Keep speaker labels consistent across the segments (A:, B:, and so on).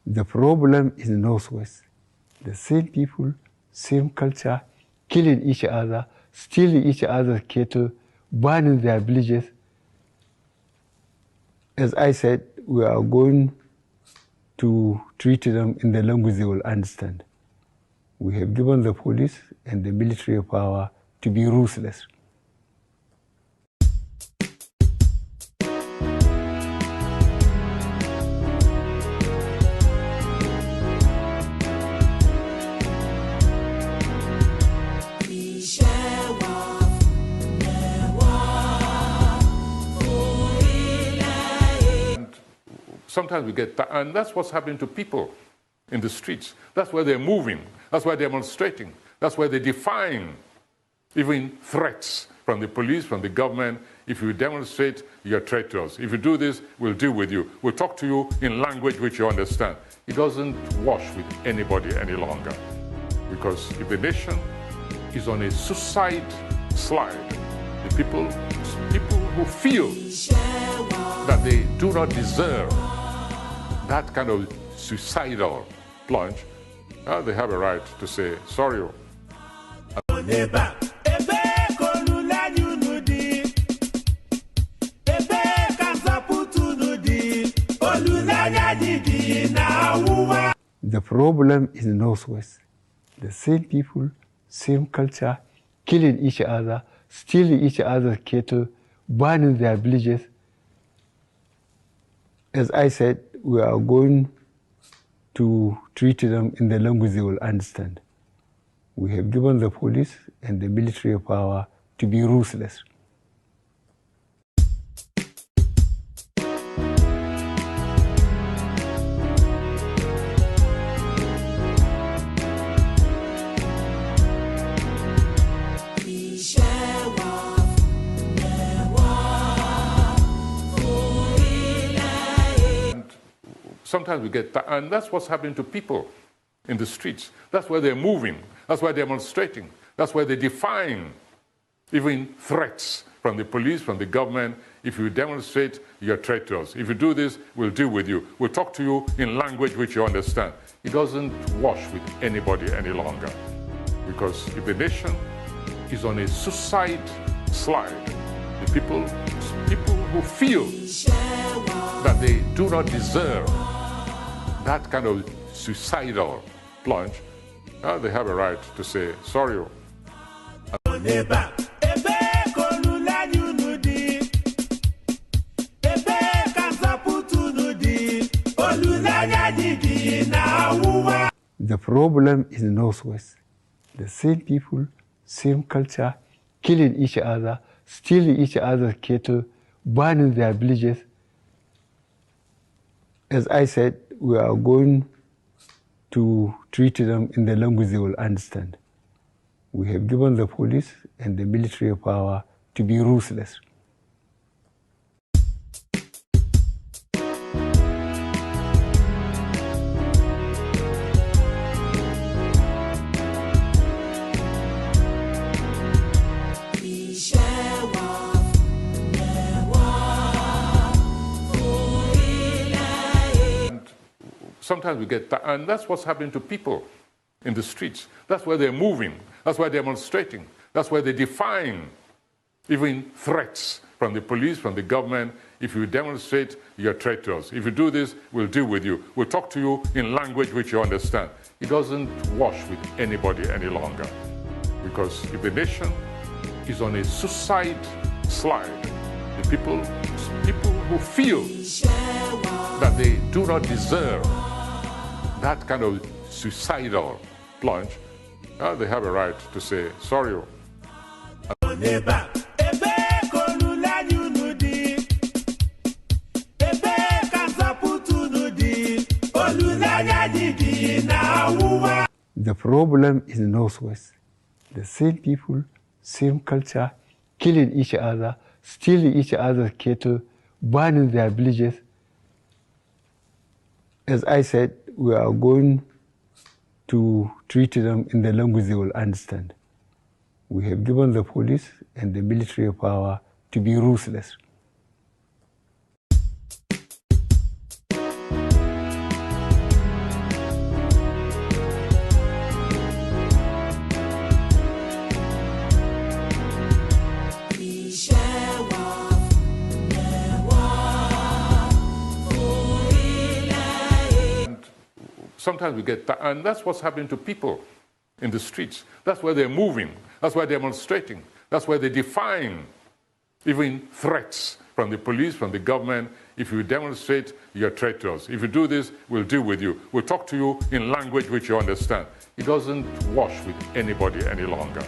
A: The problem is Northwest. The same people, same culture, killing each other, stealing each other's cattle, burning their villages. As I said, we are going to treat them in the language they will understand. We have given the police and the military power to be ruthless.
B: Sometimes we get, and that's what's happening to people in the streets. That's where they're moving. That's why they're demonstrating. That's why they're defying even threats from the police, from the government. If you demonstrate, you're a threat to us. If you do this, we'll deal with you. We'll talk to you in language which you understand. It doesn't wash with anybody any longer. Because if the nation is on a suicide slide, the people who feel that they do not deserve that kind of suicidal plunge, they have a right to say, sorry.
A: The problem is Northwest. The same people, same culture, killing each other, stealing each other's cattle, burning their villages. As I said, we are going to treat them in the language they will understand. We have given the police and the military power to be ruthless.
B: Sometimes we get, and that's what's happening to people in the streets. That's where they're moving. That's why they're demonstrating. That's why they're defying even threats from the police, from the government. If you demonstrate, you're a threat to us. If you do this, we'll deal with you. We'll talk to you in language which you understand. It doesn't wash with anybody any longer. Because if the nation is on a suicide slide, the people who feel that they do not deserve that kind of suicidal plunge, they have a right to say, sorry.
A: The problem is Northwest. The same people, same culture, killing each other, stealing each other's cattle, burning their villages. As I said, we are going to treat them in the language they will understand. We have given the police and the military power to be ruthless.
B: Sometimes we get, and that's what's happening to people in the streets. That's where they're moving. That's why they're demonstrating. That's why they're defying even threats from the police, from the government. If you demonstrate, you're a threat to us. If you do this, we'll deal with you. We'll talk to you in language which you understand. It doesn't wash with anybody any longer. Because if the nation is on a suicide slide, the people who feel that they do not deserve that kind of suicidal plunge, they have a right to say, sorry.
A: The problem is Northwest. The same people, same culture, killing each other, stealing each other's cattle, burning their villages. As I said, we are going to treat them in the language they will understand. We have given the police and the military power to be ruthless.
B: sometimes we get, and that's what's happening to people in the streets. That's where they're moving. That's why they're demonstrating. That's why they're defying even threats from the police, from the government. If you demonstrate, you're a threat to us. If you do this, we'll deal with you. We'll talk to you in language which you understand. It doesn't wash with anybody any longer.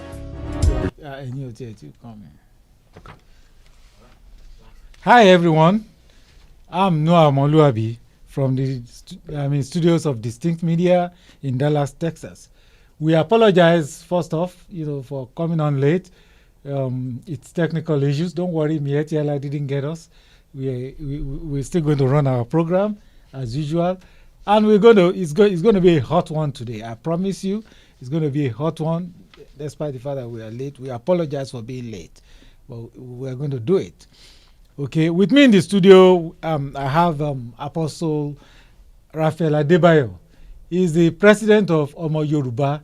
C: Hi everyone, I'm Noah Moluabi from the studios of Distinct Media in Dallas, Texas. We apologize first off, for coming on late. It's technical issues. Don't worry, Miyetti didn't get us. We're still going to run our program as usual, and it's going to be a hot one today. I promise you, it's going to be a hot one. Despite the fact that we are late, we apologize for being late, but we're going to do it. Okay, with me in the studio, I have Apostle Raphael Adebayo. He's the president of Omo Yoruba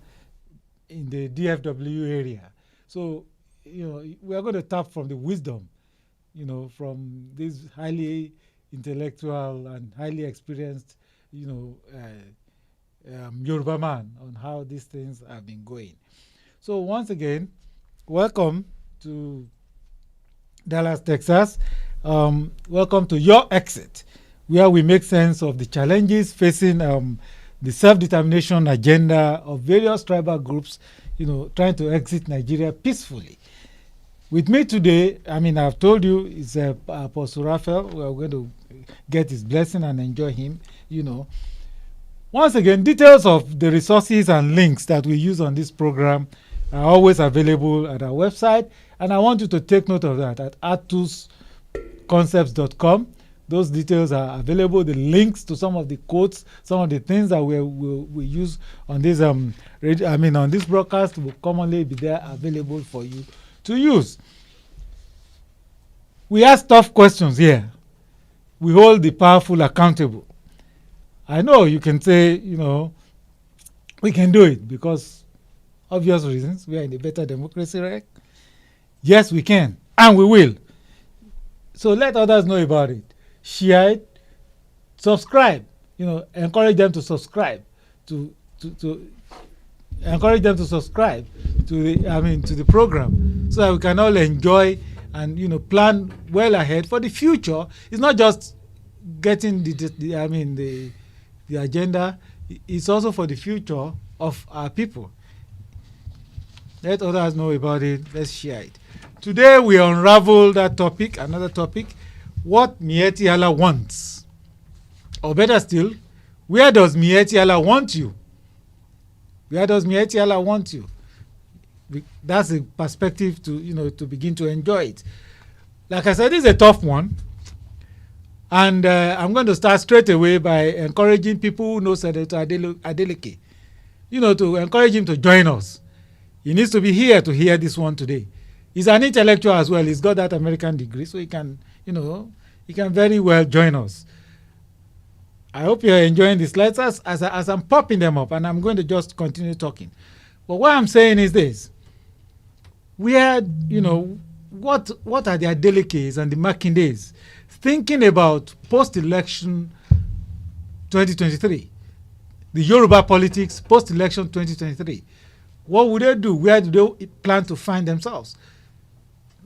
C: in the DFW area. So, we are going to tap from the wisdom, from this highly intellectual and highly experienced, Yoruba man on how these things have been going. So once again, welcome to Dallas, Texas. Welcome to Yorexit, where we make sense of the challenges facing the self-determination agenda of various tribal groups, trying to exit Nigeria peacefully. With me today, I've told you, is Apostle Raphael. We're going to get his blessing and enjoy him, Once again, details of the resources and links that we use on this program are always available at our website. And I want you to take note of that at atusconcepts.com. Those details are available. The links to some of the quotes, some of the things that we use on this on this broadcast will commonly be there available for you to use. We ask tough questions here. We hold the powerful accountable. I know you can say, we can do it because obvious reasons. We are in a better democracy, right? Yes, we can, and we will. So let others know about it. Share it, subscribe. Encourage them to subscribe to encourage them to subscribe to the program, so that we can all enjoy and plan well ahead for the future. It's not just getting the agenda. It's also for the future of our people. Let others know about it. Let's share it. Today we unravel that topic, another topic, what Miyetti wants. Or better still, where does Miyetti want you? Where does Miyetti want you? That's a perspective to begin to enjoy it. Like I said, this is a tough one. And I'm going to start straight away by encouraging people who know Senator Adeleke, to encourage him to join us. He needs to be here to hear this one today. He's an intellectual as well. He's got that American degree, so he can very well join us. I hope you're enjoying the slides as I'm popping them up, and I'm going to just continue talking. But what I'm saying is this. What are the Adelekes and the Makindes thinking about post-election 2023? The Yoruba politics post-election 2023. What would they do? Where do they plan to find themselves?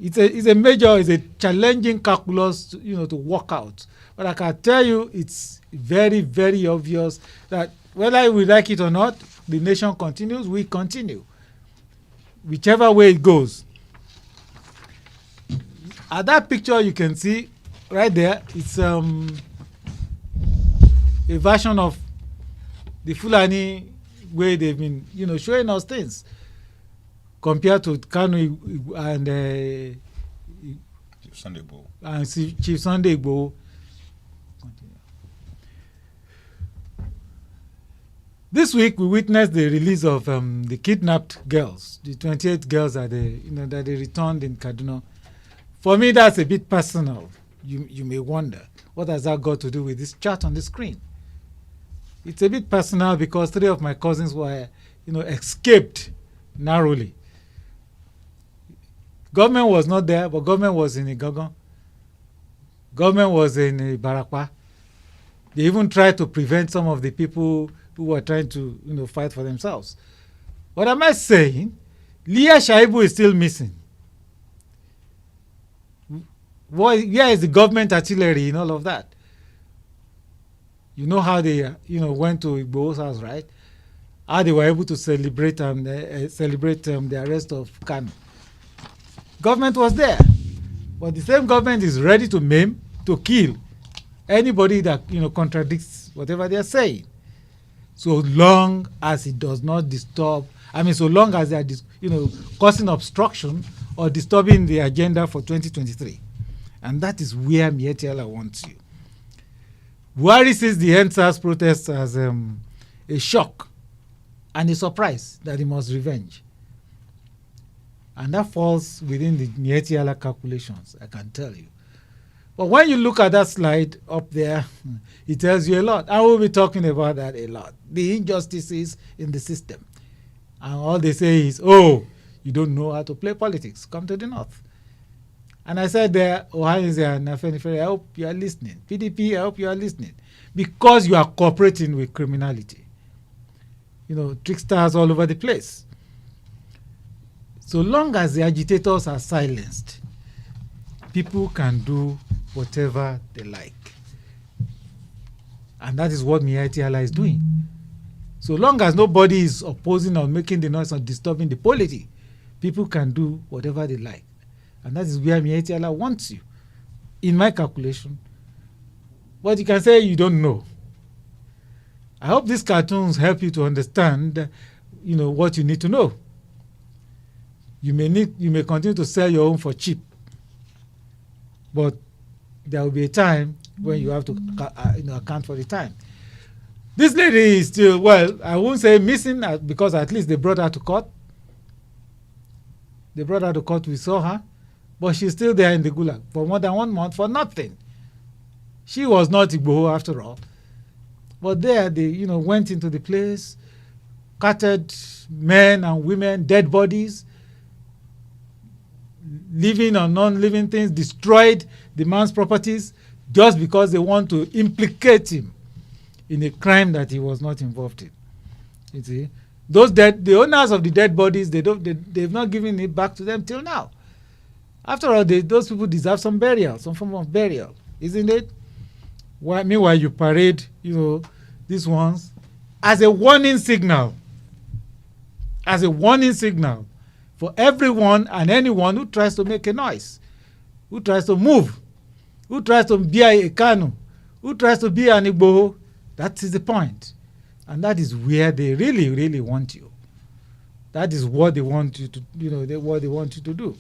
C: It's a challenging calculus to work out. But I can tell you, it's very, very obvious that whether we like it or not, the nation continues, we continue. Whichever way it goes. At that picture you can see right there, it's a version of the Fulani way they've been, showing us things compared to Kanu and Chief Sunday Igboho. This week we witnessed the release of the kidnapped girls, the 28 girls that they returned in Kaduna. For me, that's a bit personal. You may wonder, what has that got to do with this chart on the screen? It's a bit personal because 3 of my cousins were, escaped narrowly. Government was not there, but government was in Igogon. Government was in Barakwa. They even tried to prevent some of the people who were trying to, fight for themselves. What am I saying? Leah Shaibu is still missing. Where is the government artillery in all of that? You know how they, went to Igbo's house, right? How they were able to celebrate the arrest of Kanu. Government was there, but the same government is ready to maim, to kill anybody that contradicts whatever they are saying, so long as it does not disturb. So long as they are causing obstruction or disturbing the agenda for 2023, and that is where Miyetti Allah wants you. Buhari sees the NSAS protests as a shock and a surprise that he must revenge. And that falls within the Miyetti Allah calculations, I can tell you. But when you look at that slide up there, it tells you a lot. I will be talking about that a lot. The injustices in the system. And all they say is, oh, you don't know how to play politics. Come to the north. And I said there, Ohaneze and Afenifere, I hope you are listening. PDP, I hope you are listening. Because you are cooperating with criminality. Tricksters all over the place. So long as the agitators are silenced, people can do whatever they like. And that is what Miyetti Allah is doing. So long as nobody is opposing or making the noise or disturbing the polity, people can do whatever they like. And that is where Miyetti Allah wants you, in my calculation. But you can say you don't know. I hope these cartoons help you to understand, what you need to know. You may continue to sell your own for cheap, but there will be a time when you have to account for the time. This lady is still, well, I won't say missing because at least they brought her to court. They brought her to court, we saw her, but she's still there in the gulag for more than 1 month for nothing. She was not Igboho after all. But there they, went into the place, carted men and women, dead bodies, living or non-living things, destroyed the man's properties just because they want to implicate him in a crime that he was not involved in. You see, the owners of the dead bodies, they've not given it back to them till now. After all, those people deserve some burial, some form of burial, isn't it? Meanwhile, you parade, these ones as a warning signal. As a warning signal for everyone and anyone who tries to make a noise, who tries to move, who tries to be a Kanu, who tries to be an Igboho. That is the point. And that is where they really, really want you. That is what they want you to, what they want you to do.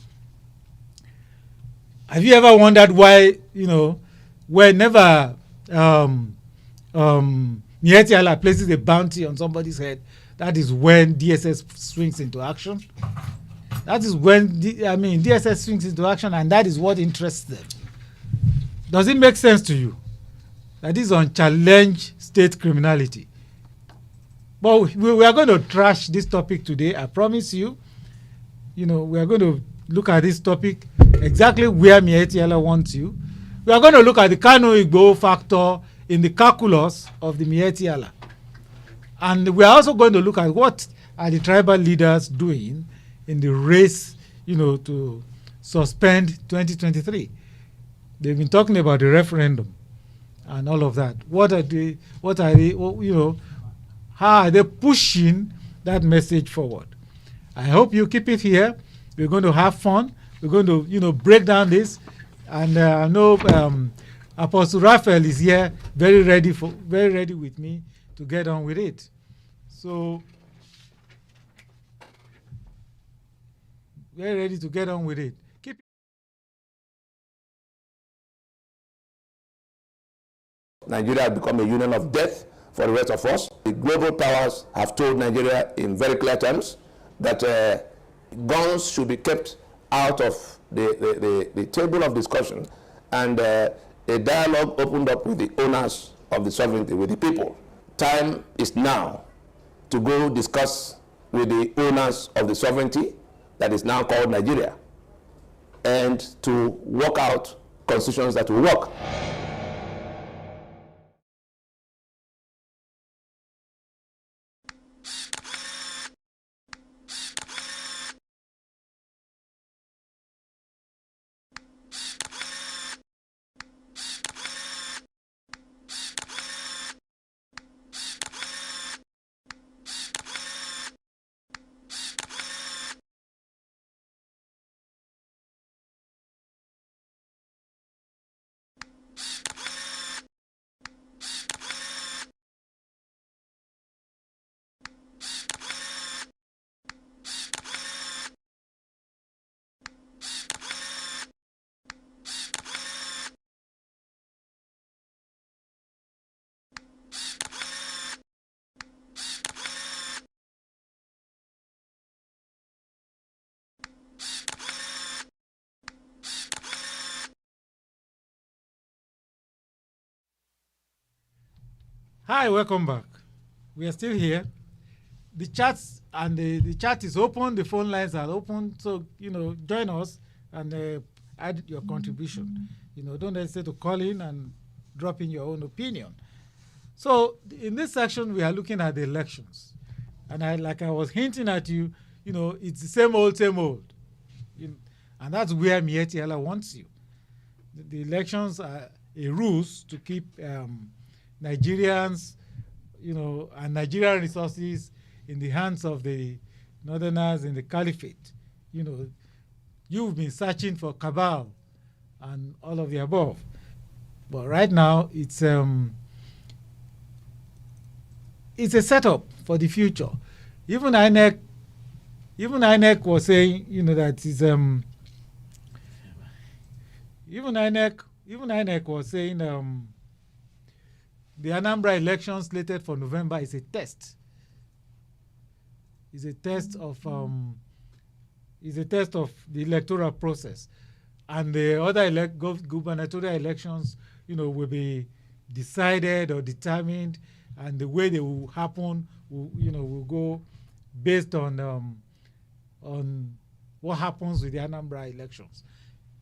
C: Have you ever wondered why, whenever Miyetti Allah places a bounty on somebody's head, that is when DSS swings into action? That is when, DSS swings into action, and that is what interests them. Does it make sense to you? That is unchallenged state criminality. But we are going to trash this topic today, I promise you. We are going to look at this topic exactly where Miyetti Allah wants you. We are going to look at the Kanu Igbo factor in the calculus of the Miyetti Allah. And we are also going to look at what are the tribal leaders doing in the race, to suspend 2023. They've been talking about the referendum and all of that. How are they pushing that message forward? I hope you keep it here. We're going to have fun. We're going to, break down this. And I know Apostle Raphael is here, very ready with me to get on with it. So, very ready to get on with it.
D: Nigeria has become a union of death for the rest of us. The global powers have told Nigeria in very clear terms that guns should be kept out of the table of discussion, and a dialogue opened up with the owners of the sovereignty, with the people. Time is now to go discuss with the owners of the sovereignty that is now called Nigeria, and to work out constitutions that will work.
C: Hi, welcome back. We are still here. The chats and the chat is open. The phone lines are open. So join us and add your contribution. Don't hesitate to call in and drop in your own opinion. So in this section, we are looking at the elections, and like I was hinting at you, it's the same old, and that's where Miyetti Allah wants you. The elections are a ruse to keep Nigerians, and Nigerian resources in the hands of the Northerners in the Caliphate. You've been searching for cabal and all of the above, but right now it's a setup for the future. Even INEC was saying, that is even INEC was saying the Anambra election slated for November is a test. Is a test of the electoral process, and the other gubernatorial elections, will be decided or determined, and the way they will happen, will go based on what happens with the Anambra elections.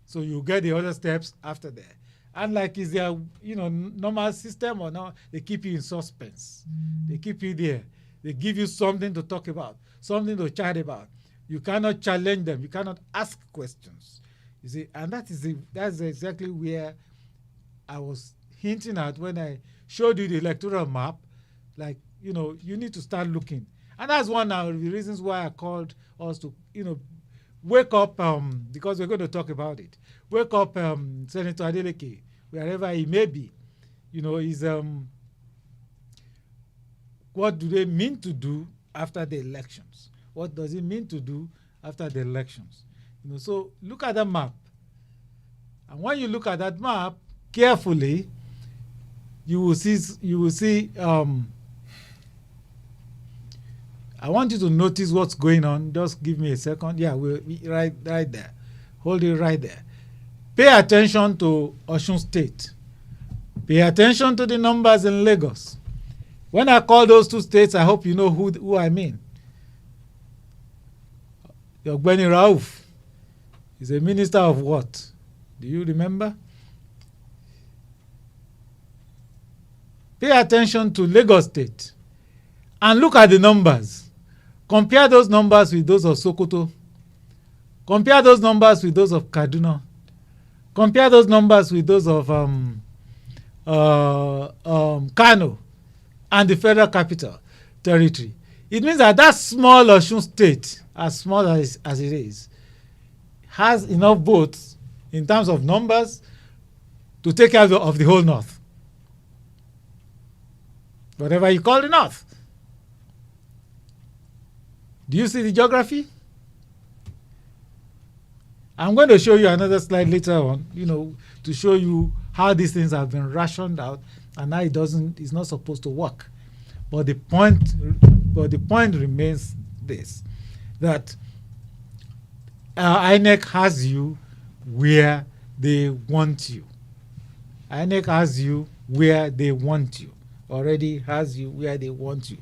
C: So you get the other steps after that. And like is their normal system or not, they keep you in suspense. They keep you there. They give you something to talk about, something to chat about. You cannot challenge them. You cannot ask questions. You see, and that's exactly where I was hinting at when I showed you the electoral map. Like, you need to start looking. And that's one of the reasons why I called us to, wake up, because we're going to talk about it. Wake up Senator Adeleke, wherever he may be. Is what do they mean to do after the elections? What does it mean to do after the elections? So look at the map. And when you look at that map carefully, you will see I want you to notice what's going on. Just give me a second. Yeah, we're right there. Hold it right there. Pay attention to Osun State. Pay attention to the numbers in Lagos. When I call those two states, I hope you know who I mean. Ogbeni Rauf is a minister of what? Do you remember? Pay attention to Lagos State and look at the numbers. Compare those numbers with those of Sokoto. Compare those numbers with those of Kaduna. Compare those numbers with those of Kano and the Federal Capital Territory. It means that small Osun State, as small as it is, has enough votes in terms of numbers to take care of the whole North. Whatever you call the North. Do you see the geography? I'm going to show you another slide later on, to show you how these things have been rationed out and how it's not supposed to work. But the point remains this, that INEC has you where they want you. INEC has you where they want you. Already has you where they want you.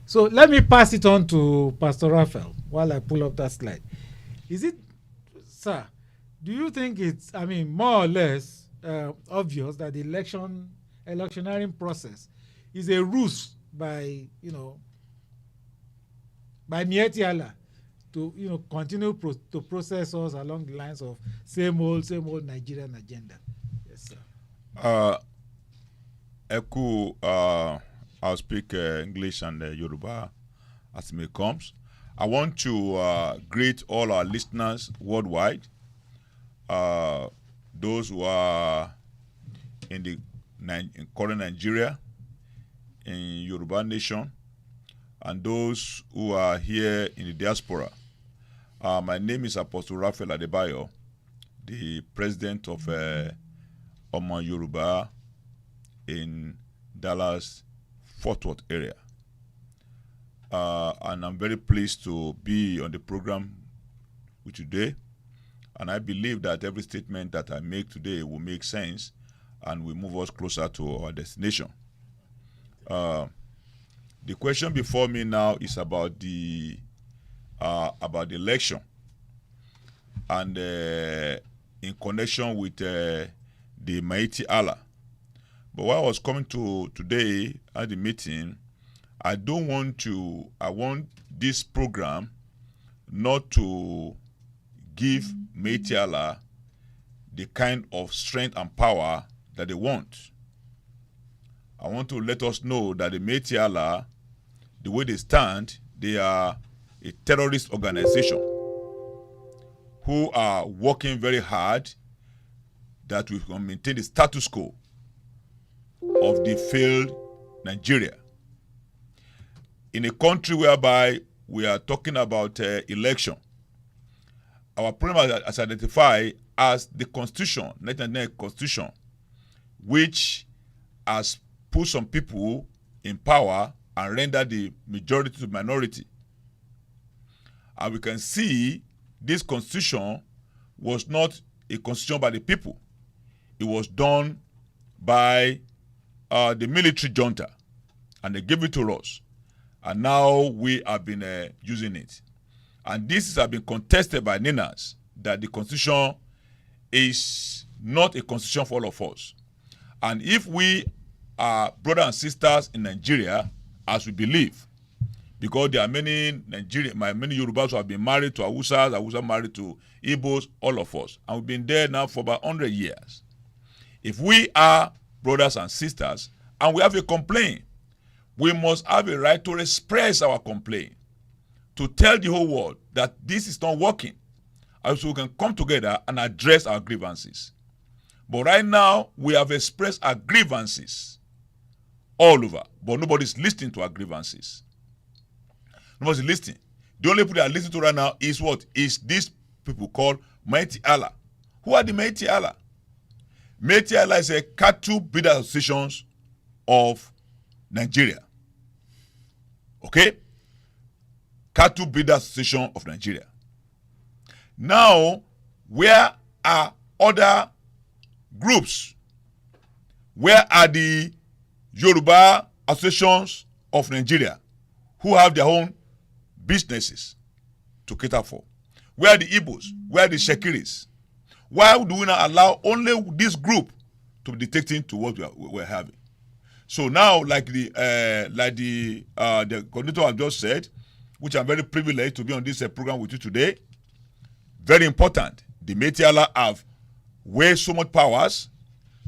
C: So let me pass it on to Pastor Raphael while I pull up that slide. Is it, sir, do you think it's, more or less obvious that the electioneering process is a ruse by Miyetti Allah to continue to process us along the lines of same old Nigerian agenda? Yes, sir.
E: I'll speak English and Yoruba as it may comes. I want to greet all our listeners worldwide, those who are in current Nigeria, in Yoruba Nation, and those who are here in the diaspora. My name is Apostle Raphael Adebayo, the president of Omo Yoruba in Dallas, Fort Worth area. And I'm very pleased to be on the program with you today. And I believe that every statement that I make today will make sense and will move us closer to our destination. The question before me now is about the election, and in connection with the Miyetti Allah. But while I was coming to today at the meeting, I want this program not to give Miyetti Allah the kind of strength and power that they want. I want to let us know that the Miyetti Allah, the way they stand, they are a terrorist organization who are working very hard that we can maintain the status quo of the failed Nigeria. In a country whereby we are talking about election, our problem is identified as the Constitution, 1999 Constitution, which has put some people in power and rendered the majority to minority. And we can see this Constitution was not a constitution by the people. It was done by the military junta, and they gave it to us. And now we have been using it. And this has been contested by Ninas, that the Constitution is not a constitution for all of us. And if we are brothers and sisters in Nigeria, as we believe, because there are many many Yorubas who have been married to Hausas, Hausa married to Igbos, all of us. And we've been there now for about 100 years. If we are brothers and sisters, and we have a complaint, we must have a right to express our complaint, to tell the whole world that this is not working, and so we can come together and address our grievances. But right now, we have expressed our grievances all over, but nobody's listening to our grievances. Nobody's listening. The only people that are listening to right now is what? Is these people called Miyetti Allah. Who are the Miyetti Allah? Miyetti Allah is a cattle breeders associations of Nigeria. Okay? Cattle breeders association of Nigeria. Now, where are other groups? Where are the Yoruba associations of Nigeria who have their own businesses to cater for? Where are the Igbos? Where are the Shekiris? Why do we not allow only this group to be dictating to what we're having? So now, like the coordinator have just said, which I'm very privileged to be on this program with you today, very important. The Miyetti Allah have way so much powers,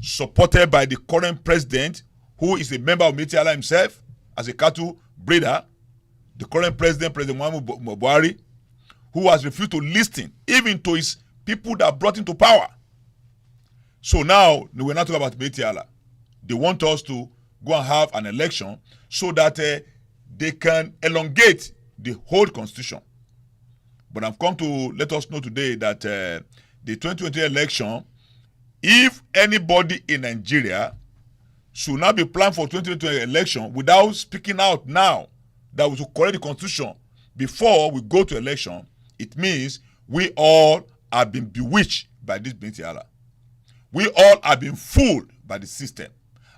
E: supported by the current president, who is a member of Miyetti Allah himself, as a cattle breeder. The current president, President Muhammadu Buhari, who has refused to listen even to his people that brought him to power. So now, we're not talking about Miyetti Allah. They want us to go and have an election so that they can elongate the whole constitution. But I've come to let us know today that the 2020 election, if anybody in Nigeria should not be planned for 2020 election without speaking out now that we should correct the constitution before we go to election, it means we all have been bewitched by this Miyetti Allah. We all have been fooled by the system.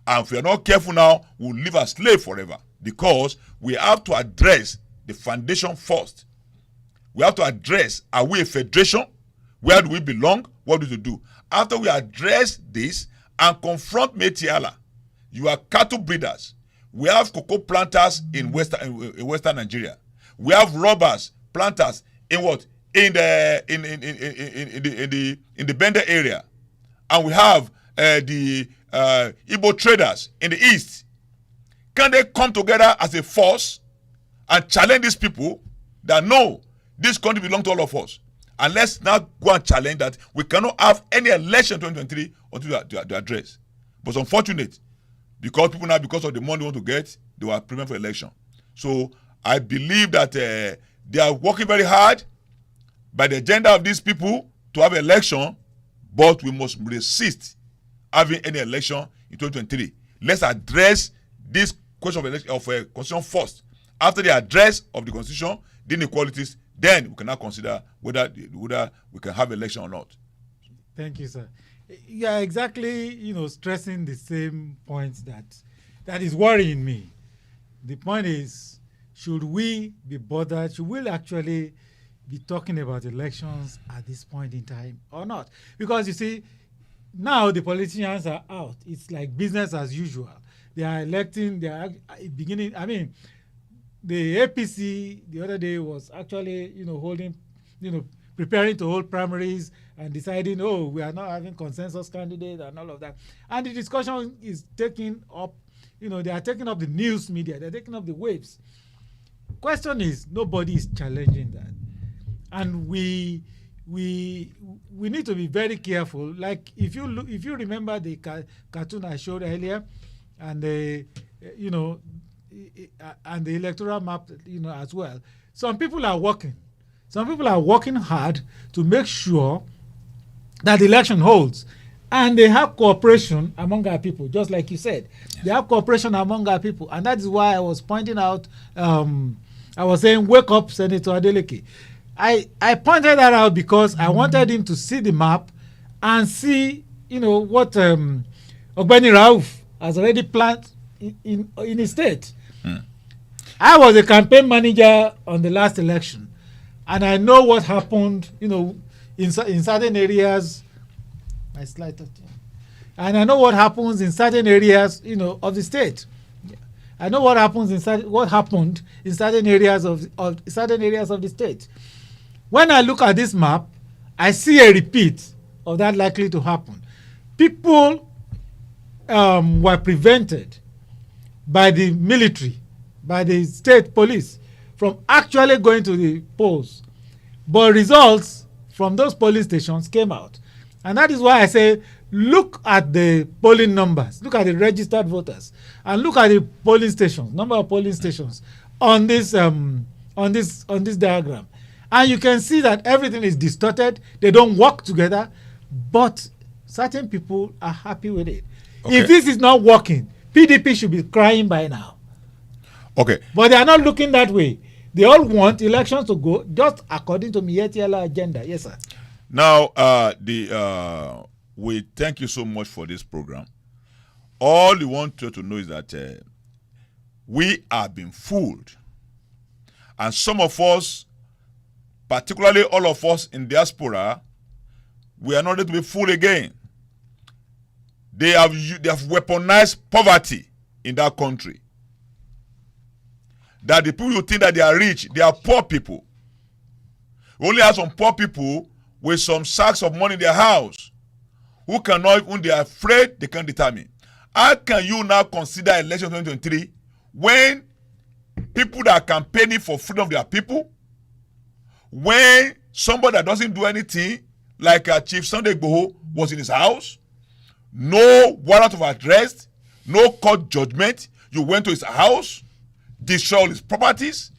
E: And if we are not careful now, we'll live as slaves forever, because we have to address the foundation first. We have to address, are we a federation? Where do we belong? What do we do? After we address this and confront Miyetti Allah, you are cattle breeders. We have cocoa planters in Western Nigeria. We have robbers, planters in what? In the Bender area. And we have the Igbo traders in the east. Can they come together as a force and challenge these people that no, this country belongs to all of us? And let's now go and challenge that we cannot have any election in 2023 until they address. But it's unfortunate, because people now, because of the money they want to get, they were preparing for election. So I believe that they are working very hard by the agenda of these people to have election, but we must resist having any election in 2023. Let's address this question of election of constitution first. After the address of the constitution, the inequalities, then we can now consider whether we can have election or not.
C: Thank you, sir. Yeah, exactly. Stressing the same points that is worrying me. The point is, should we be bothered? Should we actually be talking about elections at this point in time or not? Because you see, now the politicians are out. It's like business as usual. They are electing, they are beginning. I mean, the APC the other day was actually, holding, preparing to hold primaries and deciding, oh, we are not having consensus candidates and all of that. And the discussion is taking up, they are taking up the news media, they're taking up the waves. Question is, nobody is challenging that. And we need to be very careful. Like if you remember the cartoon I showed earlier, and the and the electoral map, as well. Some people are working hard to make sure that the election holds, and they have cooperation among our people, just like you said. They have cooperation among our people, and that is why I was pointing out. I was saying, wake up, Senator Adeleke. I pointed that out because I wanted him to see the map and see, what Ogbeni Rauf has already planned in his state. I was a campaign manager on the last election, and I know what happened, in certain areas. My slide. And I know what happens in certain areas, of the state. I know what happened in certain areas of certain areas of the state. When I look at this map, I see a repeat of that likely to happen. People were prevented by the military, by the state police, from actually going to the polls. But results from those polling stations came out. And that is why I say, look at the polling numbers, look at the registered voters, and look at the polling stations, number of polling stations on this diagram. And you can see that everything is distorted. They don't work together, but certain people are happy with it. Okay. If this is not working, PDP should be crying by now.
E: Okay.
C: But they are not looking that way. They all want elections to go just according to Miyetti agenda. Yes, sir.
E: Now, we thank you so much for this program. All we want you to know is that we are being fooled. And some of us, particularly all of us in diaspora, we are not ready to be fooled again. They have weaponized poverty in that country. That the people who think that they are rich, they are poor people. We only have some poor people with some sacks of money in their house who cannot, when they are afraid, they can't determine. How can you now consider election 2023 when people that are campaigning for freedom of their people, when somebody that doesn't do anything, like Chief Sunday Igboho was in his house, no warrant of arrest, no court judgment, you went to his house, destroyed all his properties,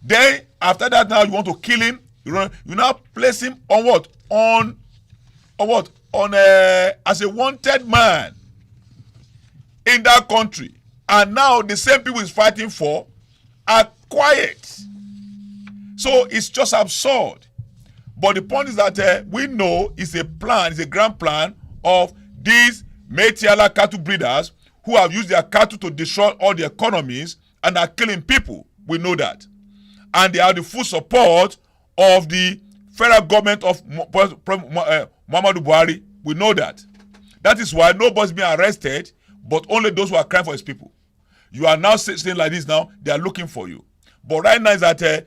E: then after that now you want to kill him, you now place him on what? As a wanted man in that country. And now the same people he's fighting for are quiet. So it's just absurd. But the point is that we know it's a plan, it's a grand plan of these Miyetti cattle breeders who have used their cattle to destroy all the economies and are killing people. We know that. And they have the full support of the federal government of Muhammadu Buhari. We know that. That is why nobody's being arrested, but only those who are crying for his people. You are now saying like this now, they are looking for you. But right now is that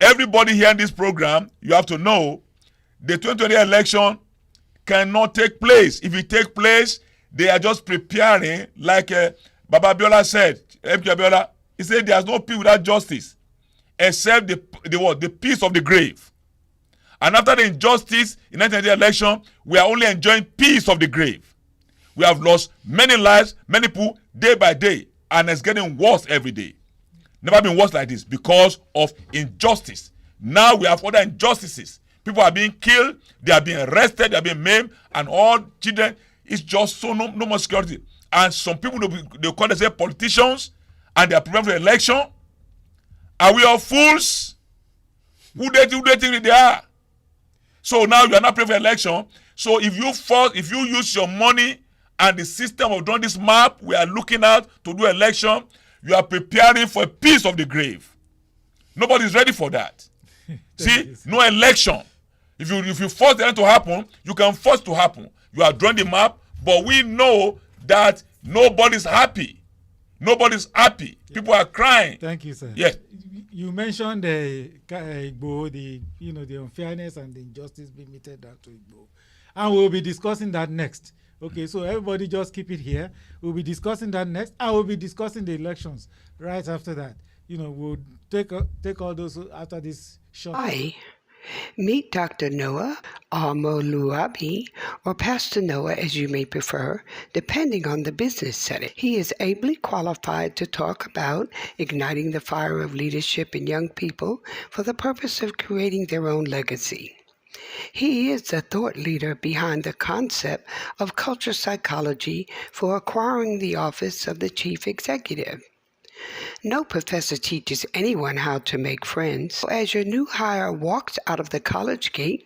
E: everybody here in this program, you have to know the 2020 election cannot take place. If it takes place, they are just preparing, like Baba Abiola said, MP Abiola, he said there's no peace without justice, except the peace of the grave. And after the injustice in the 1990 election, we are only enjoying peace of the grave. We have lost many lives, many people, day by day, and it's getting worse every day. Never been worse like this because of injustice. Now we have other injustices. People are being killed, they are being arrested, they are being maimed, and all children. It's just so no more security. And some people, they call themselves politicians, and they are preparing for the election. Are we all fools? Who they think they are? So now you are not preparing for election. So if you use your money and the system of doing this map we are looking at to do election, you are preparing for a piece of the grave. Nobody's ready for that. See, no election. If you force the end to happen, you can force it to happen. You are drawing the map, but we know that nobody's happy. Nobody's happy. People are crying.
C: Thank you, sir.
E: Yes.
C: You mentioned Igbo, the unfairness and the injustice being meted out to Igbo, and we'll be discussing that next. Okay, so everybody just keep it here. We'll be discussing that next, and we'll be discussing the elections right after that. We'll take all those after this short.
F: Hi. Meet Dr. Noah Amoluabi, or Pastor Noah as you may prefer, depending on the business setting. He is ably qualified to talk about igniting the fire of leadership in young people for the purpose of creating their own legacy. He is the thought leader behind the concept of culture psychology for acquiring the office of the chief executive. No professor teaches anyone how to make friends. As your new hire walks out of the college gate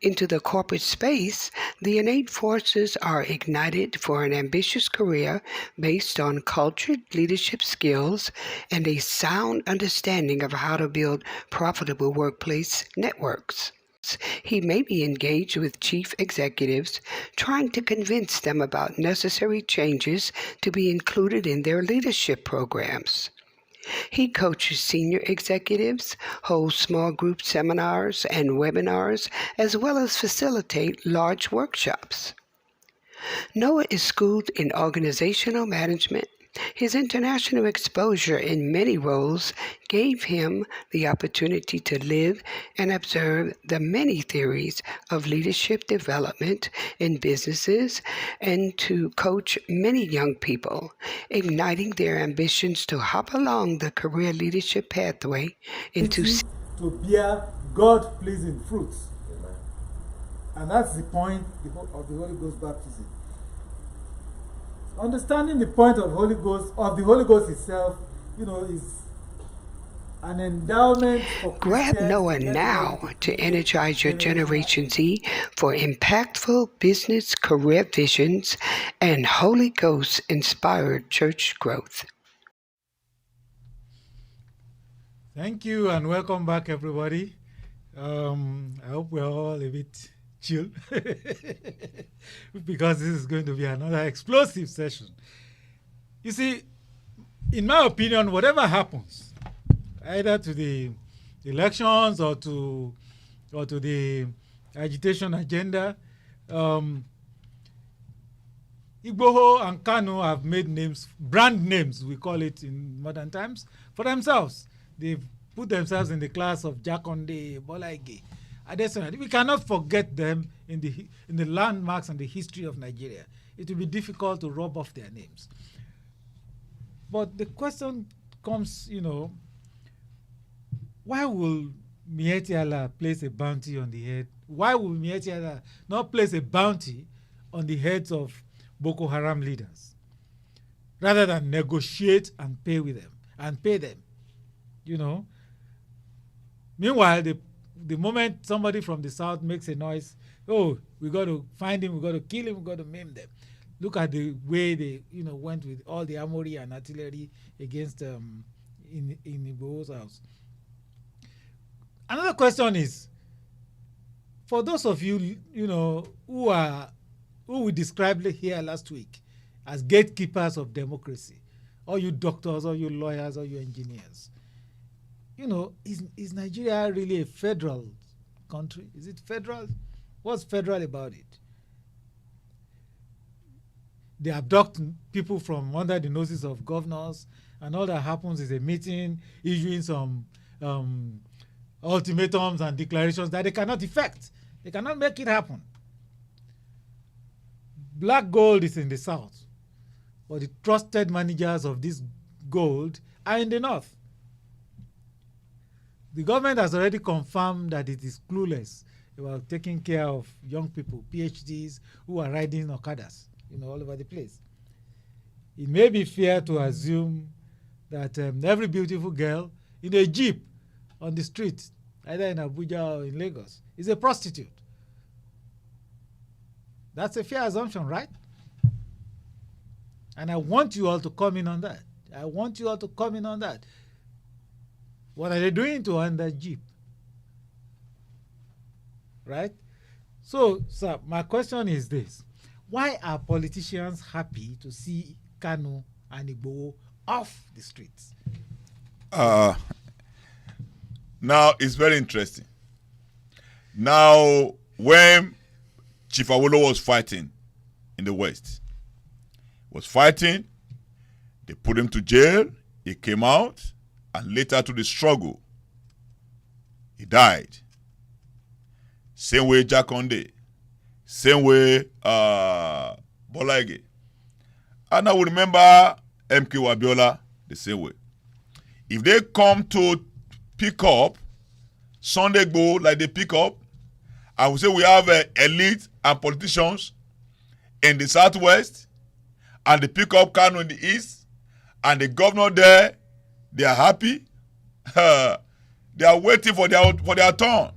F: into the corporate space, the innate forces are ignited for an ambitious career based on cultured leadership skills and a sound understanding of how to build profitable workplace networks. He may be engaged with chief executives, trying to convince them about necessary changes to be included in their leadership programs. He coaches senior executives, holds small group seminars and webinars, as well as facilitate large workshops. Noah is schooled in organizational management. His international exposure in many roles gave him the opportunity to live and observe the many theories of leadership development in businesses and to coach many young people, igniting their ambitions to hop along the career leadership pathway into
C: to bear God-pleasing fruits. And that's the point of the Holy Ghost baptism. Understanding the point of the Holy Ghost itself, is an endowment for
F: Grab Noah now to energize your Generation Z for impactful business career visions and Holy Ghost-inspired church growth.
C: Thank you and welcome back, everybody. I hope we're all a bit chill because this is going to be another explosive session. You see, in my opinion, whatever happens, either to the elections or to the agitation agenda, Igboho and Kanu have made names, brand names, we call it in modern times, for themselves. They've put themselves in the class of Jakonde, Bola Ige. We cannot forget them in the landmarks and the history of Nigeria. It will be difficult to rub off their names. But the question comes, why will Miyetti Allah place a bounty on the head? Why will Miyetti Allah not place a bounty on the heads of Boko Haram leaders, rather than negotiate and pay with them and pay them? Meanwhile, the moment somebody from the south makes a noise, we got to find him, we got to kill him, we got to maim them. Look at the way they, went with all the armory and artillery against in Igboho's house. Another question is, for those of you, who we described here last week as gatekeepers of democracy, all you doctors, all you lawyers, all you engineers, is Nigeria really a federal country? Is it federal? What's federal about it? They abduct people from under the noses of governors, and all that happens is a meeting issuing some ultimatums and declarations that they cannot effect. They cannot make it happen. Black gold is in the south, but the trusted managers of this gold are in the north. The government has already confirmed that it is clueless about taking care of young people, PhDs, who are riding Okadas, all over the place. It may be fair to assume that every beautiful girl in a jeep on the street, either in Abuja or in Lagos, is a prostitute. That's a fair assumption, right? And I want you all to comment on that. I want you all to come in on that. What are they doing to earn that jeep? Right? So, sir, my question is this. Why are politicians happy to see Kanu and Igboho off the streets?
E: Now, it's very interesting. Now, when Chief Awolowo was fighting in the West, they put him to jail, he came out, and later to the struggle, he died. Same way Jakonde, same way Bola Ige. And I will remember MK Wabiola the same way. If they come to pick up Sunday Igboho like they pick up, I will say we have elite and politicians in the southwest, and they pick up Kanu in the east, and the governor there, they are happy. They are waiting for their turn.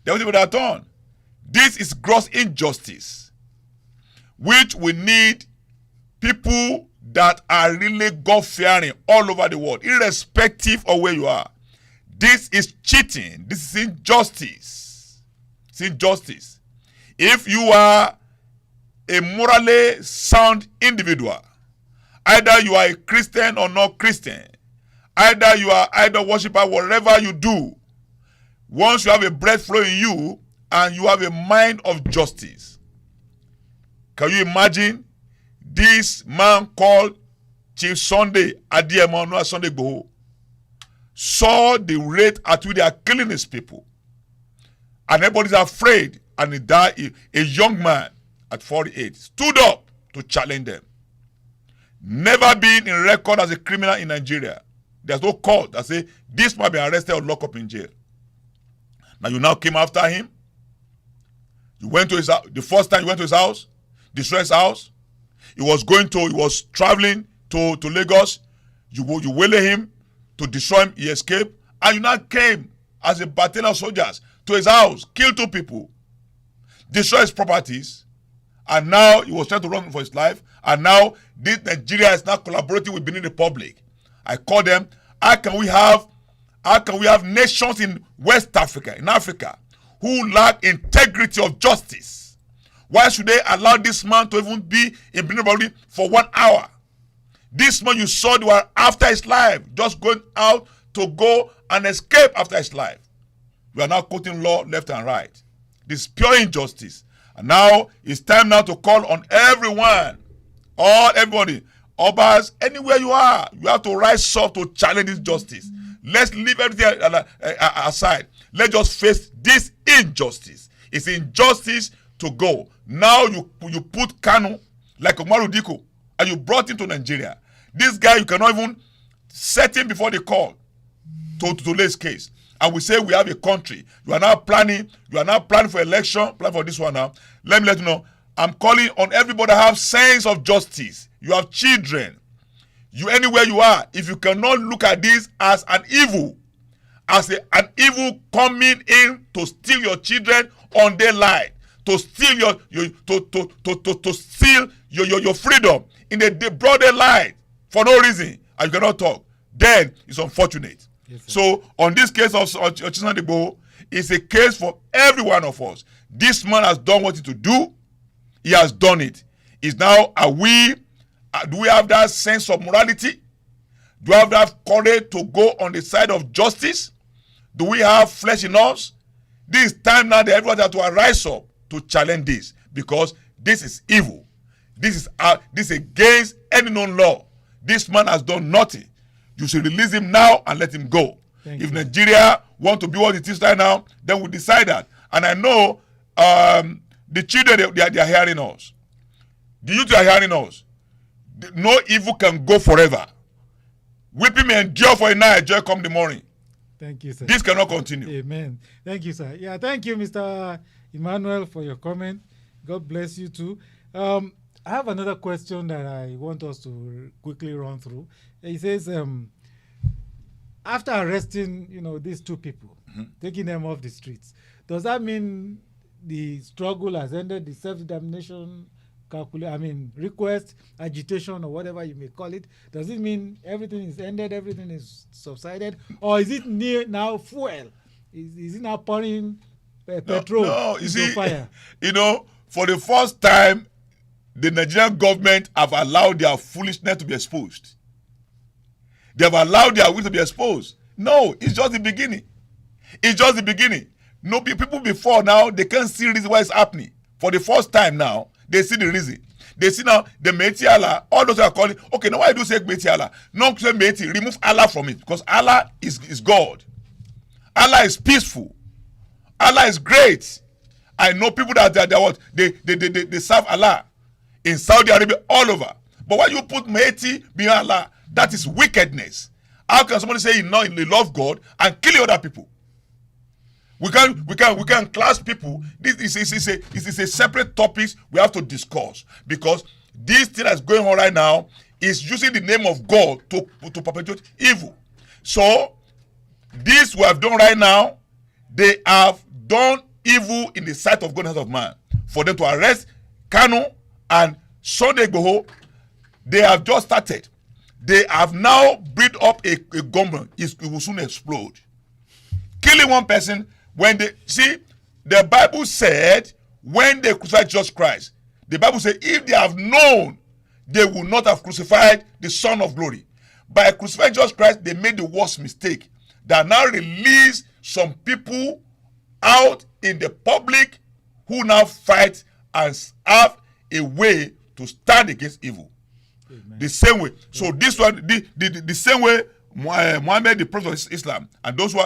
E: They are waiting for their turn. This is gross injustice, which we need people that are really God-fearing all over the world, irrespective of where you are. This is cheating. This is injustice. It's injustice. If you are a morally sound individual, either you are a Christian or not Christian, either you are idol worshiper, whatever you do, once you have a breath flowing in you and you have a mind of justice, can you imagine this man called Chief Sunday Adiemo Sunday Igboho saw the rate at which they are killing his people, and everybody's afraid, and he died. A young man at 48 stood up to challenge them. Never been in record as a criminal in Nigeria. There's no court that say this might be arrested or locked up in jail. Now you now came after him. You went to his house. The first time you went to his house, destroyed his house. He was traveling to Lagos. You waylaid him to destroy him. He escaped. And you now came as a battalion of soldiers to his house, killed 2 people, destroyed his properties, and now he was trying to run for his life. And now this Nigeria is now collaborating with Benin Republic. I call them, how can we have nations in West Africa, in Africa, who lack integrity of justice? Why should they allow this man to even be in Benin Republic for 1 hour? This man, you saw they were after his life, just going out to go and escape after his life. We are now quoting law left and right. This is pure injustice. And now it's time now to call on everyone, everybody, Obas, anywhere you are, you have to rise up to challenge this justice. Let's leave everything aside. Let's just face this injustice. It's injustice to go. Now you put Kanu like Umaru Diko and you brought him to Nigeria. This guy, you cannot even set him before the court to lay his case. And we say we have a country. You are now planning for election, plan for this one now. Let me let you know. I'm calling on everybody to have sense of justice. You have children. You anywhere you are, if you cannot look at this as an evil, an evil coming in to steal your children on their life, to steal your freedom in the broad daylight for no reason, and you cannot talk, then it's unfortunate. Yes, so on this case of Sunday Igboho, it's a case for every one of us. This man has done what he to do. He has done it. It's now, do we have that sense of morality? Do we have that courage to go on the side of justice? Do we have flesh in us? This is time now that everyone has to rise up to challenge this, because this is evil. This is against any known law. This man has done nothing. You should release him now and let him go. If Nigeria want to be what it is right now, then we decide that. And I know the children, they are hearing us. The youth are hearing us. No evil can go forever. Weeping may endure for a night, joy come the morning.
C: Thank you, sir.
E: This cannot continue.
C: Amen. Thank you, sir. Yeah, thank you, Mr. Emmanuel, for your comment. God bless you too. I have another question that I want us to quickly run through. He says, after arresting, these 2 people, taking them off the streets, does that mean the struggle has ended, the self-determination request, agitation, or whatever you may call it, does it mean everything is ended, everything is subsided, or is it now fuel? Is it now pouring petrol
E: No, you
C: into
E: see,
C: fire?
E: you know, for the first time, the Nigerian government have allowed their foolishness to be exposed. They have allowed their will to be exposed. No, it's just the beginning. It's just the beginning. No, people before now, they can't see the reason why it's happening. For the first time now, they see the reason. They see now the Miyetti Allah, all those who are calling, okay, now why do you say Miyetti Allah? No, say Miyetti, remove Allah from it, because Allah is God. Allah is peaceful. Allah is great. I know people that they serve Allah in Saudi Arabia, all over. But why you put Miyetti behind Allah, that is wickedness. How can somebody say he love God and kill other people? We can class people. This is a separate topic we have to discuss, because this thing that's going on right now is using the name of God to perpetuate evil. So this we have done right now, they have done evil in the sight of God and the sight of man. For them to arrest Kanu and Sunday Igboho, they have just started. They have now built up a gunman. It will soon explode. Killing one person. When they see, the Bible said, when they crucified Jesus Christ, the Bible said, if they have known, they would not have crucified the Son of Glory. By crucifying Jesus Christ, they made the worst mistake. They now release some people out in the public who now fight and have a way to stand against evil. Amen. The same way. So this one, the same way Muhammad, the prophet of Islam, and those who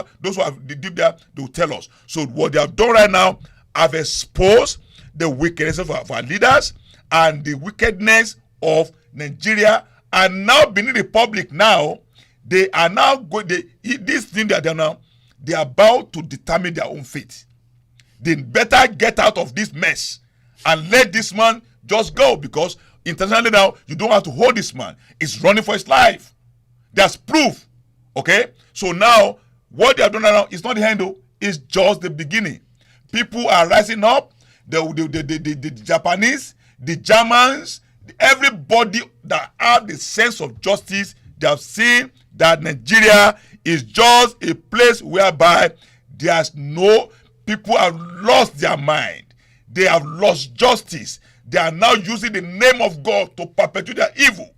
E: have deep there, they will tell us. So what they have done right now, have exposed the wickedness of our leaders and the wickedness of Nigeria, and now Benin Republic now, they are now going, this thing that they are now, they are about to determine their own fate. They better get out of this mess and let this man just go, because internationally now, you don't have to hold this man. He's running for his life. There's proof. Okay? So now, what they have done now is not the end, it's just the beginning. People are rising up. The Japanese, the Germans, everybody that have the sense of justice, they have seen that Nigeria is just a place whereby there's no, people have lost their mind. They have lost justice. They are now using the name of God to perpetuate their evil.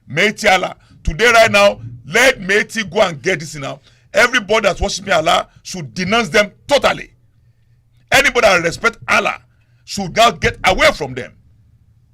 E: Miyetti Allah. Today, right now, let Miyetti go and get this now. Everybody that's worshiping Allah should denounce them totally. Anybody that respects Allah should now get away from them.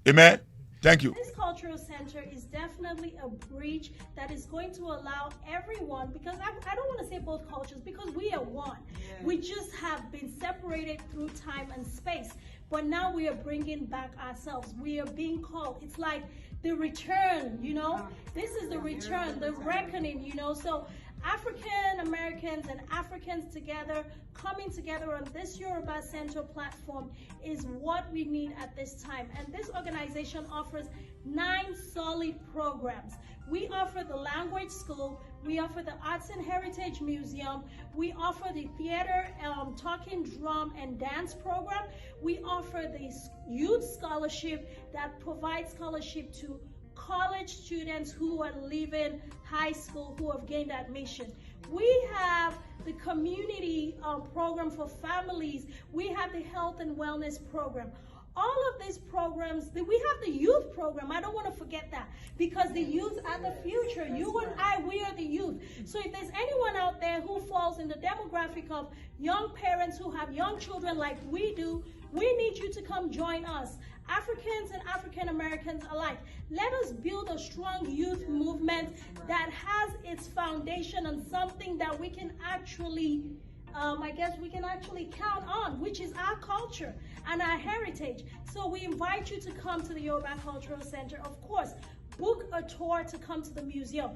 E: Amen. Thank you.
G: This cultural center is definitely a bridge that is going to allow everyone, because I don't want to say both cultures, because we are one. Yeah. We just have been separated through time and space. But now we are bringing back ourselves. We are being called. It's like the return, you know. This is the return, the reckoning, you know. So African Americans and Africans together, coming together on this Yoruba Center platform is what we need at this time. And this organization offers 9 solid programs. We offer the language school, we offer the Arts and Heritage Museum, we offer the theater, talking drum and dance program, we offer the youth scholarship that provides scholarship to college students who are leaving high school, who have gained admission. We have the community program for families. We have the health and wellness program. All of these programs, we have the youth program. I don't want to forget that, because the youth are the future. You and I, we are the youth. So if there's anyone out there who falls in the demographic of young parents who have young children like we do, we need you to come join us. Africans and African Americans alike. Let us build a strong youth movement that has its foundation on something that we can actually count on, which is our culture and our heritage. So we invite you to come to the Yoruba Cultural Center. Of course, book a tour to come to the museum.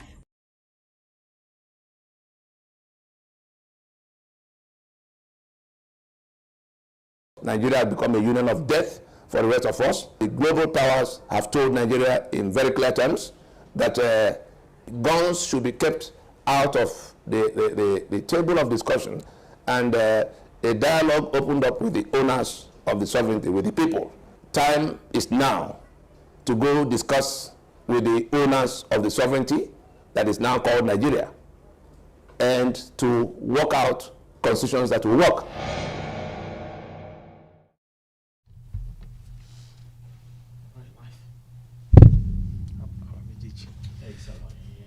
D: Nigeria has become a union of death for the rest of us. The global powers have told Nigeria in very clear terms that guns should be kept out of the table of discussion, and a dialogue opened up with the owners of the sovereignty, with the people. Time is now to go discuss with the owners of the sovereignty that is now called Nigeria, and to work out constitutions that will work.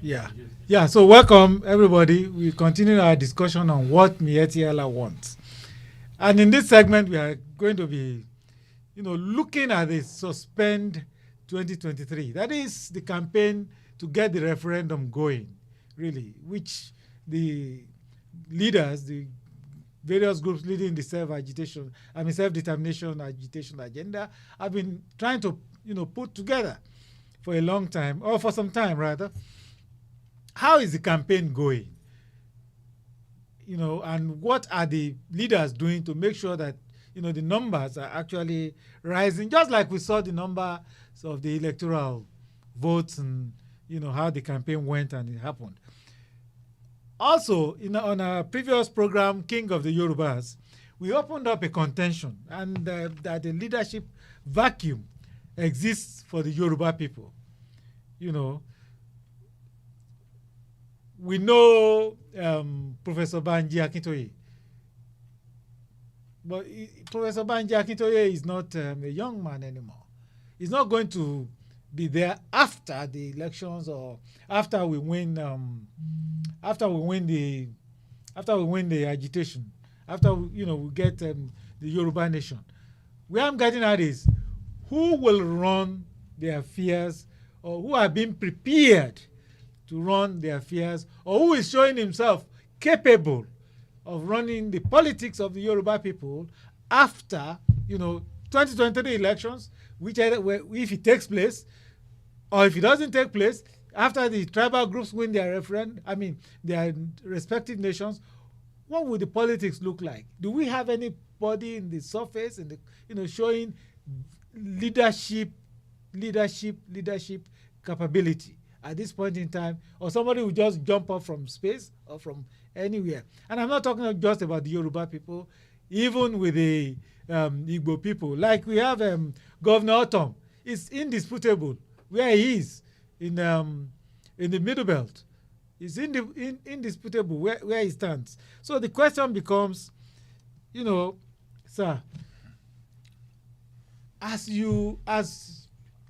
C: Yeah. So welcome everybody. We continue our discussion on what Miyetti Allah wants, and in this segment we are going to be, looking at the suspend 2023. That is the campaign to get the referendum going, really, which the leaders, the various groups leading the self-determination agitation agenda have been trying to, put together for a long time, or for some time rather. How is the campaign going? And what are the leaders doing to make sure that, the numbers are actually rising, just like we saw the numbers of the electoral votes and, how the campaign went and it happened. Also, on our previous program, King of the Yorubas, we opened up a contention and that the leadership vacuum exists for the Yoruba people. We know Professor Banji Akintoye, but Professor Banji Akintoye is not a young man anymore. He's not going to be there after the elections or after we win the agitation, after we get the Yoruba nation. Where I'm getting at is who will run their affairs, or who are being prepared to run their affairs, or who is showing himself capable of running the politics of the Yoruba people after 2023 elections, which if it takes place, or if it doesn't take place, after the tribal groups win their their respective nations, what would the politics look like? Do we have anybody in the surface, in the showing leadership capability at this point in time, or somebody will just jump up from space or from anywhere? And I'm not talking just about the Yoruba people, even with the Igbo people. Like we have Governor Otom. It's indisputable where he is in the Middle Belt. It's indisputable where he stands. So the question becomes, sir, as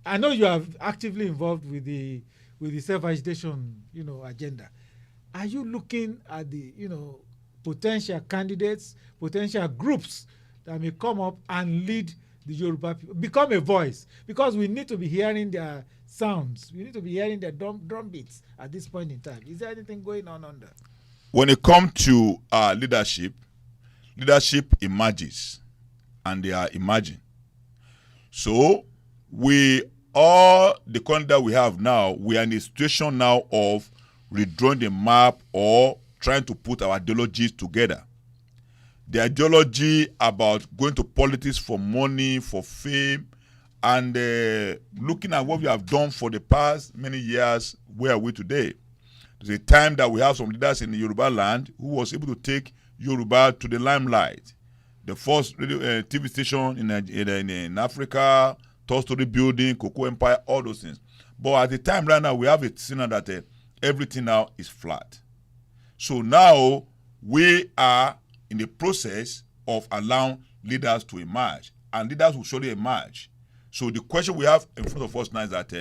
C: I know you are actively involved with the self-agitation, agenda. Are you looking at the, potential candidates, potential groups that may come up and lead the Yoruba people, become a voice? Because we need to be hearing their sounds. We need to be hearing their drum beats at this point in time. Is there anything going on there?
E: When it comes to leadership emerges, and they are emerging. So all the content that we have now, we are in a situation now of redrawing the map or trying to put our ideologies together. The ideology about going to politics for money, for fame, and looking at what we have done for the past many years, where are we today? There's a time that we have some leaders in the Yoruba land who was able to take Yoruba to the limelight. The first radio, TV station in Africa, Story building, Cocoa Empire, all those things. But at the time right now, we have a scene that everything now is flat. So now we are in the process of allowing leaders to emerge, and leaders will surely emerge. So the question we have in front of us now is that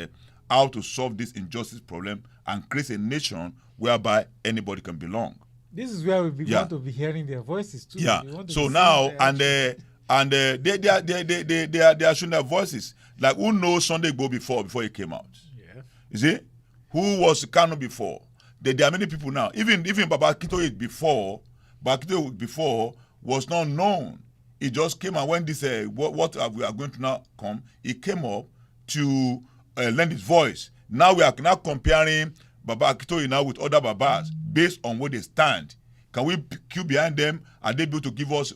E: how to solve this injustice problem and create a nation whereby anybody can belong.
C: This is where we want to be hearing their voices too.
E: Yeah. So now they are showing their voices. Like, who knows Sunday Igboho before he came out?
C: Yeah.
E: You see? Who was Kano before? There are many people now. Even Baba Akintoye before was not known. He just came and when this what we are going to now come, he came up to lend his voice. Now we are now comparing Baba Akintoye now with other Babas based on where they stand. Can we queue behind them? Are they able to give us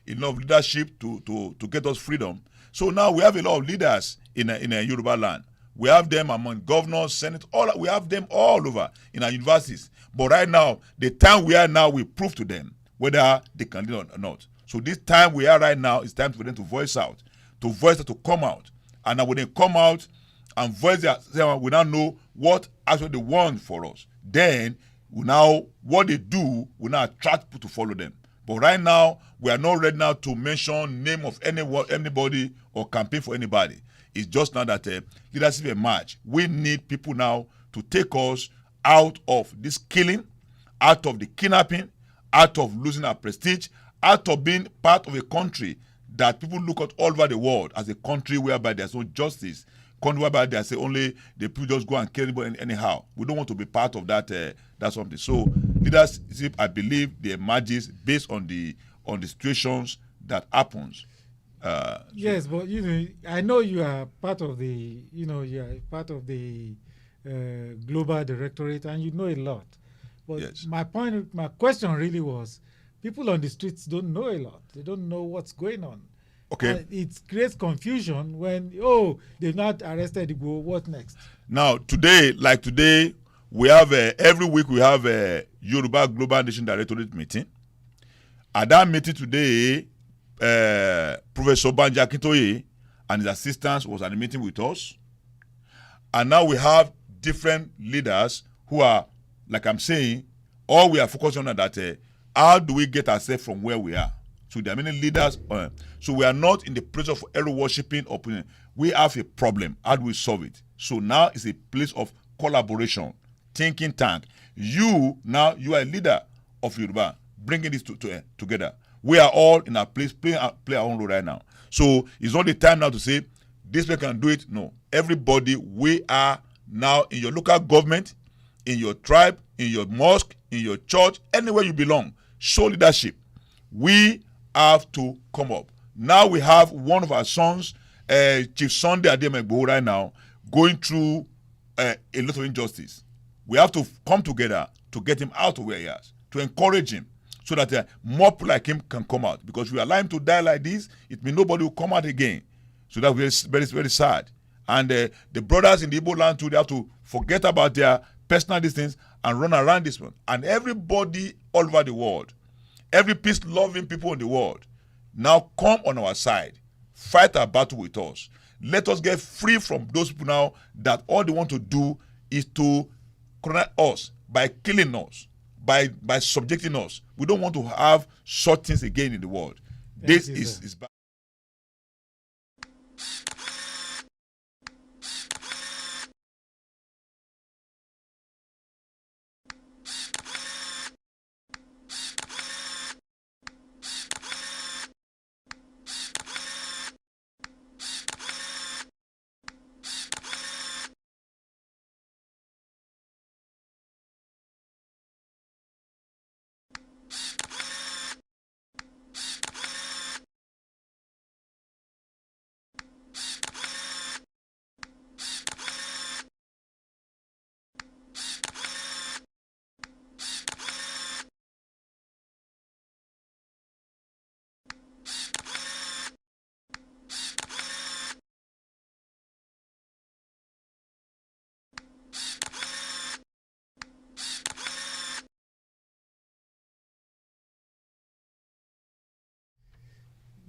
E: enough leadership to get us freedom? So now we have a lot of leaders in a Yoruba land. We have them among governors, senate, we have them all over in our universities. But right now, the time we are now, we prove to them whether they can do it or not. So this time we are right now, it's time for them to voice out, to come out. And when they come out, and voice their, we now know what actually they want for us. Then we now, what they do, we now attract people to follow them. But right now, we are not ready now to mention name of anybody or campaign for anybody. It's just now that leadership emerge. We need people now to take us out of this killing, out of the kidnapping, out of losing our prestige, out of being part of a country that people look at all over the world as a country whereby there's no justice, country whereby they say only the people just go and kill anybody anyhow. We don't want to be part of that. That's something. So leadership, I believe, they emerges based on the situations that happens.
C: Yes, but I know you are part of the, global directorate, and you know a lot. But
E: yes.
C: my question really was, people on the streets don't know a lot. They don't know what's going on.
E: Okay.
C: It creates confusion when, they've not arrested Igbo, what next?
E: Now, today, we have, every week we have a Yoruba Global Nation Directorate meeting. At that meeting today, Professor Banji Akintoye and his assistants was at the meeting with us. And now we have different leaders who are, like I'm saying, all we are focusing on that, how do we get ourselves from where we are? So there are many leaders. So we are not in the place of hero worshipping opinion. We have a problem. How do we solve it? So now it's a place of collaboration, thinking tank. You are a leader of Yoruba, bringing this together. We are all in our place, play our own role right now. So it's not the time now to say, this way can do it. No. Everybody, we are now in your local government, in your tribe, in your mosque, in your church, anywhere you belong. Show leadership. We have to come up. Now we have one of our sons, Chief Sunday Ademegbo, right now, going through a lot of injustice. We have to come together to get him out of where he is, to encourage him, so that more people like him can come out. Because if we allow him to die like this, it means nobody will come out again. So that's very, very, very sad. And the brothers in the Igbo land too, they have to forget about their personal distance and run around this one. And everybody all over the world, every peace-loving people in the world, now come on our side, fight our battle with us. Let us get free from those people now that all they want to do is to colonize us by killing us, by subjecting us. We don't want to have such things again in the world. This is bad.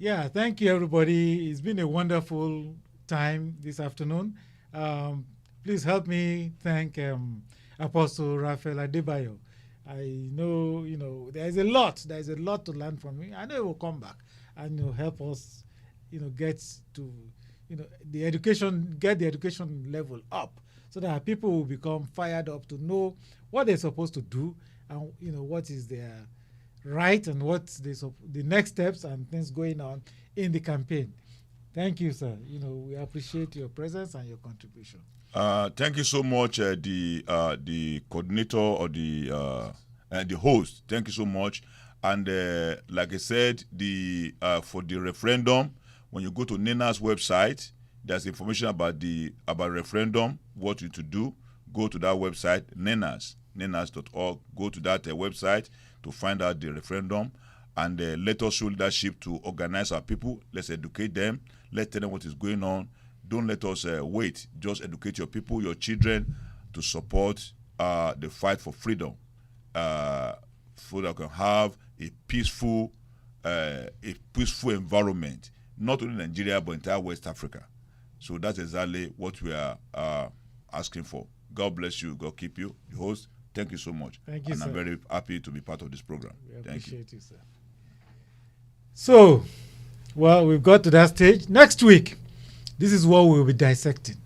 C: Yeah, thank you, everybody. It's been a wonderful time this afternoon. Please help me thank Apostle Raphael Adebayo. I know, there's a lot to learn from him. I know he will come back and help us, get to, the education level up, so that people will become fired up to know what they're supposed to do, and what is their right, and what's the next steps and things going on in the campaign. Thank you, sir. We appreciate your presence and your contribution.
E: Thank you so much, the coordinator or the host. Thank you so much. And like I said, for the referendum, when you go to NENA's website, there's information about referendum, what you to do. Go to that website, nenas.org. Go to that website to find out the referendum, and let us show leadership to organize our people. Let's educate them. Let's tell them what is going on. Don't let us wait. Just educate your people, your children, to support the fight for freedom, so that we can have a peaceful environment, not only Nigeria but entire West Africa. So that's exactly what we are asking for. God bless you. God keep you. The host, thank you so much.
C: Thank you,
E: and
C: sir.
E: I'm very happy to be part of this program.
C: We
E: Thank you.
C: appreciate you, sir. So, well, we've got to that stage. Next week, this is what we'll be dissecting.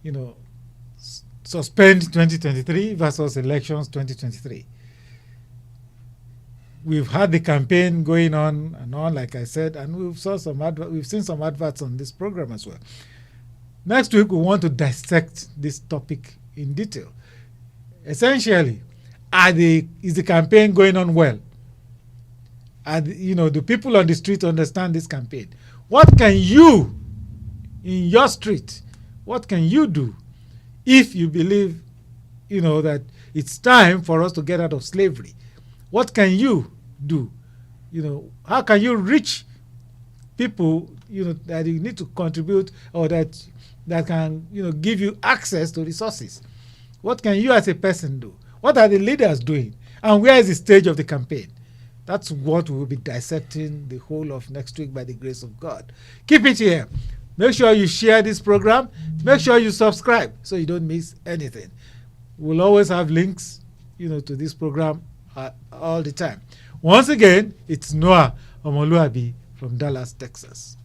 C: You know, suspend 2023 versus elections 2023. We've had the campaign going on and on, like I said, and we've seen some adverts on this program as well. Next week, we want to dissect this topic in detail. Essentially, is the campaign going on well? Do people on the street understand this campaign? What can you, in your street, what can you do if you believe, that it's time for us to get out of slavery? What can you do? How can you reach people, that you need to contribute or that can, give you access to resources? What can you as a person do? What are the leaders doing? And where is the stage of the campaign? That's what we'll be dissecting the whole of next week by the grace of God. Keep it here. Make sure you share this program. Make sure you subscribe so you don't miss anything. We'll always have links, to this program all the time. Once again, it's Noah Omoluabi from Dallas, Texas.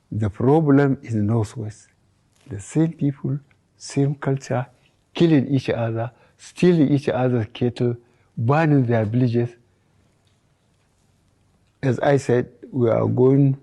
A: The problem is Northwest. The same people, same culture, killing each other, stealing each other's cattle, burning their villages. As I said, we are going